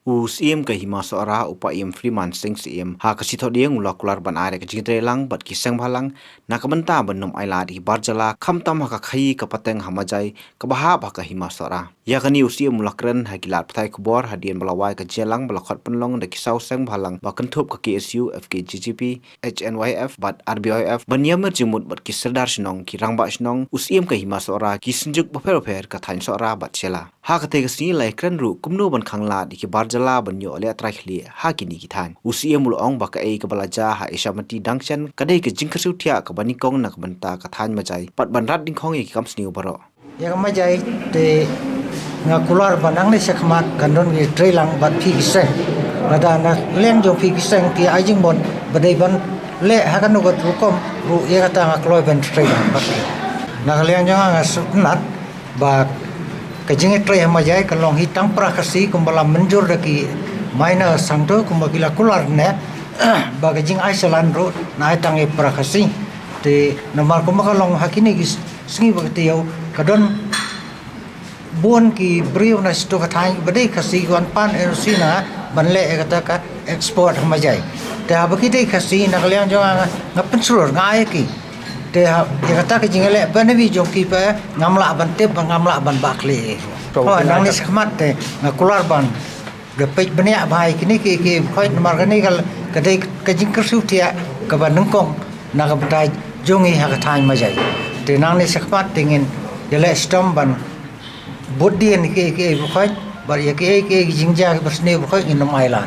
UCM ke hima seorang upayam Freeman Sing CM ha kasih tahu dia ngulak kular ban are ke jingtre lang bat kisang balang nak benta benum aila di barjala khamtam ha khai ke pateng hamajai ke bahab ha hima seorang ya kani UCM mulakren ha gilat pthai kubor hadian balawai ke jelang balakhat penlong de kisau sang balang ba kentup ke KSU FKGGP HNYF bat RBIF banyam jimut bat kiserdar snong ki rangba snong UCM ke hima seorang ki senjuk baper ka thain seorang bat cela ha kate ke sini lai kren ru kumnu ban khangla di ki jala banyo le atrakhli ha kini kithan UCM ulong ba ka ei ka balaja ha ishamati dangchan kadai ke jingkhasu thia ka banikong nak banta ka than majai pat banrat dingkhong ki kamsni ubaro ya majai te ngakular banang ni sekmat kandon ni trailang bat phi kise ada na leng jo phi kise ti ajing bon badai ban le ha kan ugot rukom ru ya kata ngakloi ban trailang bat na leng jo nga sunat ba kajing tray majai kalong hitang prakasi kumbala menjur daki maina sangto kumbagila kular ne ba kajing aisalan ro na hitang e prakasi te namar kumakalong hakini gis singi bagti yau kadon bon ki brio na sto kathai badai kasi wan pan erosina banle e kata ka export majai te abakite kasi nakalyang jo ngapen surur ngai ki te ya kata ke jingale banawi jongki pa ngamla ban tep ngamla ban bakle oh nang ni sakmat te ngakular ban de pej bania bai kini ke khoi mar kani kal kadai ke jing kersu tia ka ban nungkong na ka btai jongi ha ka thai ma jai te nang ni sakmat tingin yale stom ban bodien ke khoi bar ya ke jingja basne khoi in mailan